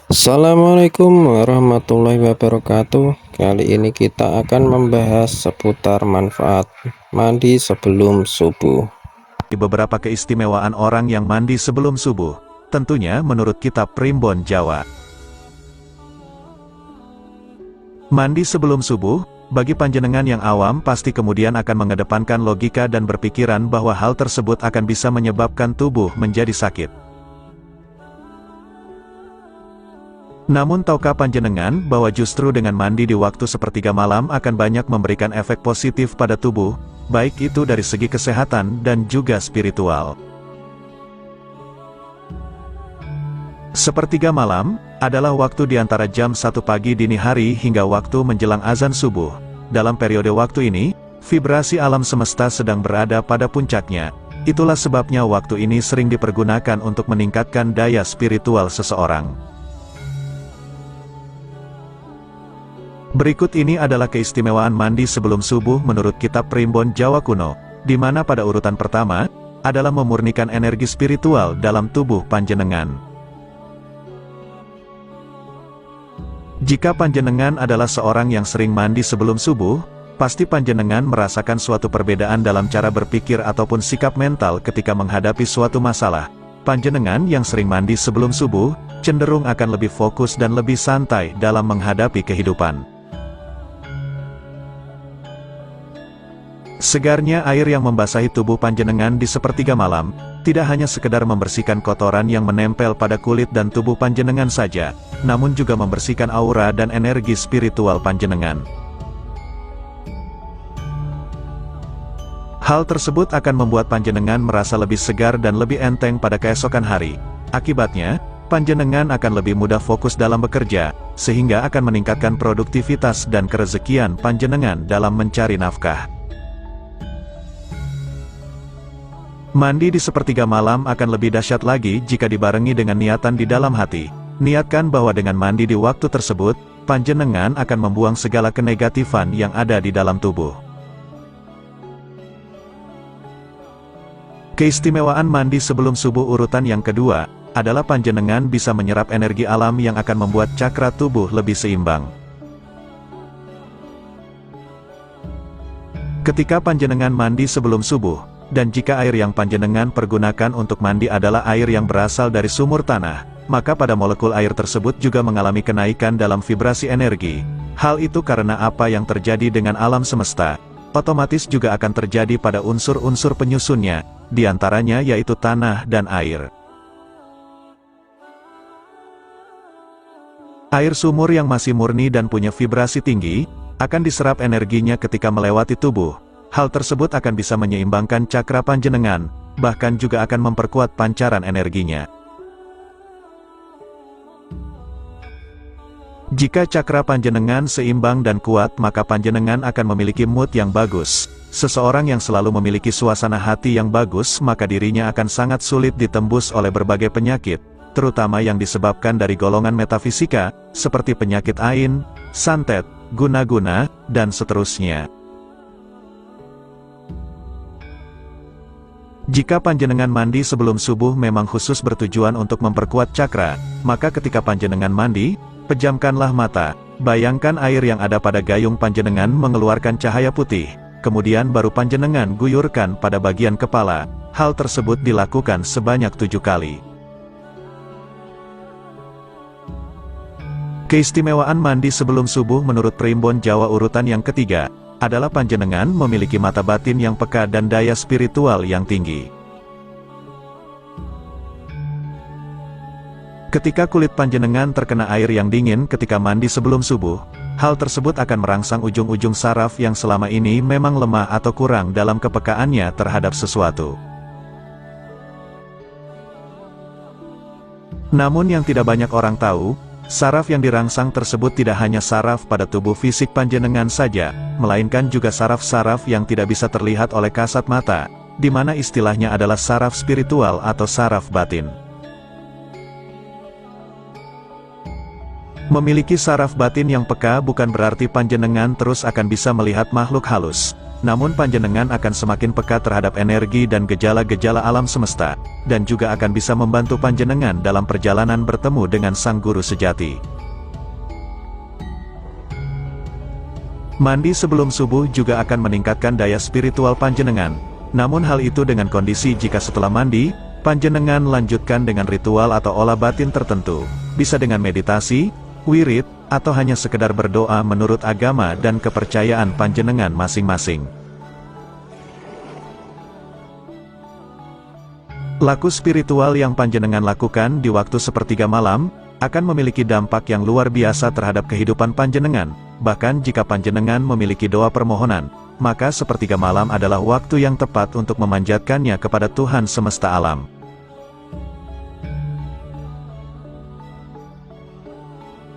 Assalamualaikum warahmatullahi wabarakatuh. Kali ini kita akan membahas seputar manfaat mandi sebelum subuh. Di beberapa keistimewaan orang yang mandi sebelum subuh, tentunya menurut kitab Primbon Jawa. Mandi sebelum subuh, bagi panjenengan yang awam pasti kemudian akan mengedepankan logika dan berpikiran bahwa hal tersebut akan bisa menyebabkan tubuh menjadi sakit. Namun tahukah panjenengan bahwa justru dengan mandi di waktu sepertiga malam akan banyak memberikan efek positif pada tubuh, baik itu dari segi kesehatan dan juga spiritual. Sepertiga malam adalah waktu di antara jam 1 pagi dini hari hingga waktu menjelang azan subuh. Dalam periode waktu ini, vibrasi alam semesta sedang berada pada puncaknya. Itulah sebabnya waktu ini sering dipergunakan untuk meningkatkan daya spiritual seseorang. Berikut ini adalah keistimewaan mandi sebelum subuh menurut kitab Primbon Jawa kuno, di mana pada urutan pertama, adalah memurnikan energi spiritual dalam tubuh panjenengan. Jika panjenengan adalah seorang yang sering mandi sebelum subuh, pasti panjenengan merasakan suatu perbedaan dalam cara berpikir ataupun sikap mental ketika menghadapi suatu masalah. Panjenengan yang sering mandi sebelum subuh, cenderung akan lebih fokus dan lebih santai dalam menghadapi kehidupan. Segarnya air yang membasahi tubuh panjenengan di sepertiga malam, tidak hanya sekedar membersihkan kotoran yang menempel pada kulit dan tubuh panjenengan saja, namun juga membersihkan aura dan energi spiritual panjenengan. Hal tersebut akan membuat panjenengan merasa lebih segar dan lebih enteng pada keesokan hari. Akibatnya, panjenengan akan lebih mudah fokus dalam bekerja, sehingga akan meningkatkan produktivitas dan kerezekian panjenengan dalam mencari nafkah. Mandi di sepertiga malam akan lebih dahsyat lagi jika dibarengi dengan niatan di dalam hati. Niatkan bahwa dengan mandi di waktu tersebut, panjenengan akan membuang segala kenegatifan yang ada di dalam tubuh. Keistimewaan mandi sebelum subuh urutan yang kedua, adalah panjenengan bisa menyerap energi alam yang akan membuat cakra tubuh lebih seimbang. Ketika panjenengan mandi sebelum subuh, dan jika air yang panjenengan pergunakan untuk mandi adalah air yang berasal dari sumur tanah, maka pada molekul air tersebut juga mengalami kenaikan dalam vibrasi energi. Hal itu karena apa yang terjadi dengan alam semesta, otomatis juga akan terjadi pada unsur-unsur penyusunnya, diantaranya yaitu tanah dan air. Air sumur yang masih murni dan punya vibrasi tinggi, akan diserap energinya ketika melewati tubuh. Hal tersebut akan bisa menyeimbangkan cakra panjenengan, bahkan juga akan memperkuat pancaran energinya. Jika cakra panjenengan seimbang dan kuat, maka panjenengan akan memiliki mood yang bagus. Seseorang yang selalu memiliki suasana hati yang bagus, maka dirinya akan sangat sulit ditembus oleh berbagai penyakit, terutama yang disebabkan dari golongan metafisika, seperti penyakit ain, santet, guna-guna, dan seterusnya. Jika panjenengan mandi sebelum subuh memang khusus bertujuan untuk memperkuat cakra, maka ketika panjenengan mandi, pejamkanlah mata, bayangkan air yang ada pada gayung panjenengan mengeluarkan cahaya putih, kemudian baru panjenengan guyurkan pada bagian kepala. Hal tersebut dilakukan sebanyak 7 kali. Keistimewaan mandi sebelum subuh menurut Primbon Jawa urutan yang ketiga, adalah panjenengan memiliki mata batin yang peka dan daya spiritual yang tinggi. Ketika kulit panjenengan terkena air yang dingin ketika mandi sebelum subuh, hal tersebut akan merangsang ujung-ujung saraf yang selama ini memang lemah atau kurang dalam kepekaannya terhadap sesuatu. Namun yang tidak banyak orang tahu, saraf yang dirangsang tersebut tidak hanya saraf pada tubuh fisik panjenengan saja, melainkan juga saraf-saraf yang tidak bisa terlihat oleh kasat mata, di mana istilahnya adalah saraf spiritual atau saraf batin. Memiliki saraf batin yang peka bukan berarti panjenengan terus akan bisa melihat makhluk halus. namun panjenengan akan semakin peka terhadap energi dan gejala-gejala alam semesta, dan juga akan bisa membantu panjenengan dalam perjalanan bertemu dengan Sang Guru sejati. Mandi sebelum subuh juga akan meningkatkan daya spiritual panjenengan. Namun hal itu dengan kondisi jika setelah mandi, panjenengan lanjutkan dengan ritual atau olah batin tertentu. Bisa dengan meditasi, wirid, atau hanya sekedar berdoa menurut agama dan kepercayaan panjenengan masing-masing. Laku spiritual yang panjenengan lakukan di waktu sepertiga malam, akan memiliki dampak yang luar biasa terhadap kehidupan panjenengan. Bahkan jika panjenengan memiliki doa permohonan, maka sepertiga malam adalah waktu yang tepat untuk memanjatkannya kepada Tuhan semesta alam.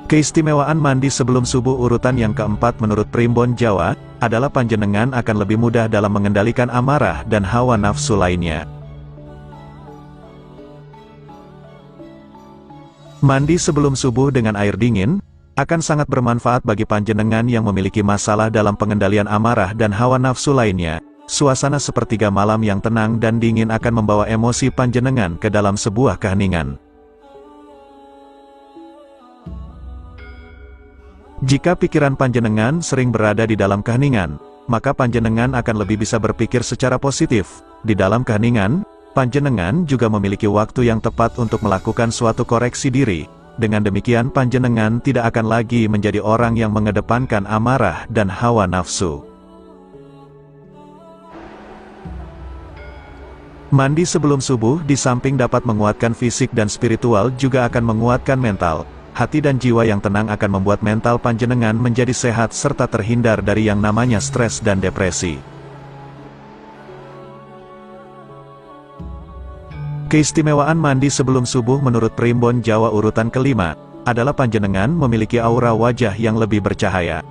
Keistimewaan mandi sebelum subuh urutan yang keempat menurut Primbon Jawa, adalah panjenengan akan lebih mudah dalam mengendalikan amarah dan hawa nafsu lainnya. Mandi sebelum subuh dengan air dingin, akan sangat bermanfaat bagi panjenengan yang memiliki masalah dalam pengendalian amarah dan hawa nafsu lainnya. Suasana sepertiga malam yang tenang dan dingin akan membawa emosi panjenengan ke dalam sebuah keheningan. Jika pikiran panjenengan sering berada di dalam keheningan, maka panjenengan akan lebih bisa berpikir secara positif. Di dalam keheningan, panjenengan juga memiliki waktu yang tepat untuk melakukan suatu koreksi diri. Dengan demikian panjenengan tidak akan lagi menjadi orang yang mengedepankan amarah dan hawa nafsu. Mandi sebelum subuh di samping dapat menguatkan fisik dan spiritual juga akan menguatkan mental. Hati dan jiwa yang tenang akan membuat mental panjenengan menjadi sehat serta terhindar dari yang namanya stres dan depresi. Keistimewaan mandi sebelum subuh menurut Primbon Jawa urutan kelima, adalah panjenengan memiliki aura wajah yang lebih bercahaya.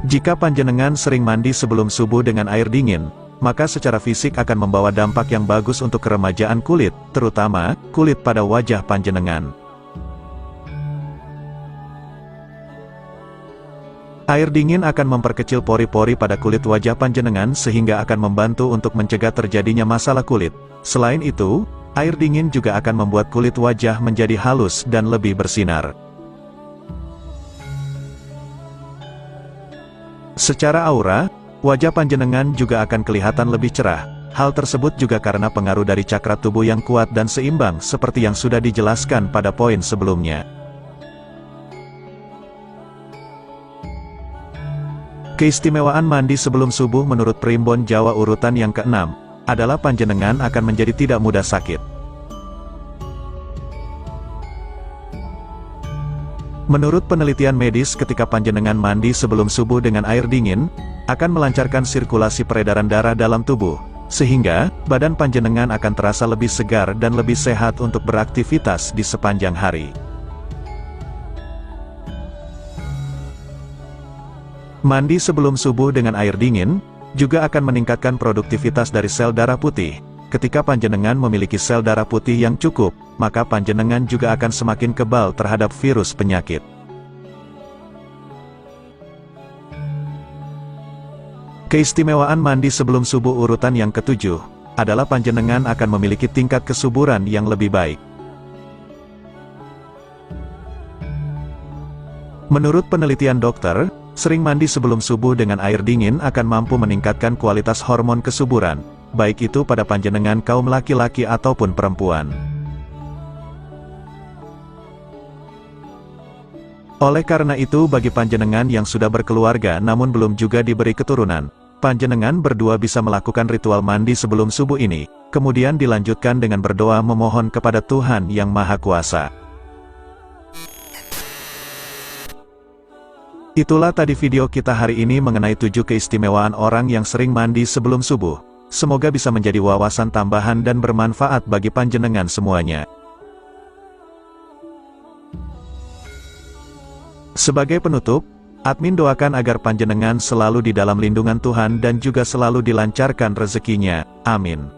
Jika panjenengan sering mandi sebelum subuh dengan air dingin, maka secara fisik akan membawa dampak yang bagus untuk keremajaan kulit, terutama kulit pada wajah panjenengan. Air dingin akan memperkecil pori-pori pada kulit wajah panjenengan sehingga akan membantu untuk mencegah terjadinya masalah kulit. Selain itu, air dingin juga akan membuat kulit wajah menjadi halus dan lebih bersinar. Secara aura, wajah panjenengan juga akan kelihatan lebih cerah. Hal tersebut juga karena pengaruh dari cakra tubuh yang kuat dan seimbang seperti yang sudah dijelaskan pada poin sebelumnya. Keistimewaan mandi sebelum subuh menurut Primbon Jawa urutan yang keenam, adalah panjenengan akan menjadi tidak mudah sakit. Menurut penelitian medis ketika panjenengan mandi sebelum subuh dengan air dingin, akan melancarkan sirkulasi peredaran darah dalam tubuh, sehingga badan panjenengan akan terasa lebih segar dan lebih sehat untuk beraktivitas di sepanjang hari. Mandi sebelum subuh dengan air dingin, juga akan meningkatkan produktivitas dari sel darah putih. Ketika panjenengan memiliki sel darah putih yang cukup, maka panjenengan juga akan semakin kebal terhadap virus penyakit. Keistimewaan mandi sebelum subuh urutan yang ketujuh, adalah panjenengan akan memiliki tingkat kesuburan yang lebih baik. Menurut penelitian dokter, sering mandi sebelum subuh dengan air dingin akan mampu meningkatkan kualitas hormon kesuburan, baik itu pada panjenengan kaum laki-laki ataupun perempuan. Oleh karena itu bagi panjenengan yang sudah berkeluarga namun belum juga diberi keturunan, panjenengan berdua bisa melakukan ritual mandi sebelum subuh ini, kemudian dilanjutkan dengan berdoa memohon kepada Tuhan Yang Maha Kuasa. Itulah tadi video kita hari ini mengenai 7 keistimewaan orang yang sering mandi sebelum subuh. Semoga bisa menjadi wawasan tambahan dan bermanfaat bagi panjenengan semuanya. Sebagai penutup, admin doakan agar panjenengan selalu di dalam lindungan Tuhan dan juga selalu dilancarkan rezekinya. Amin.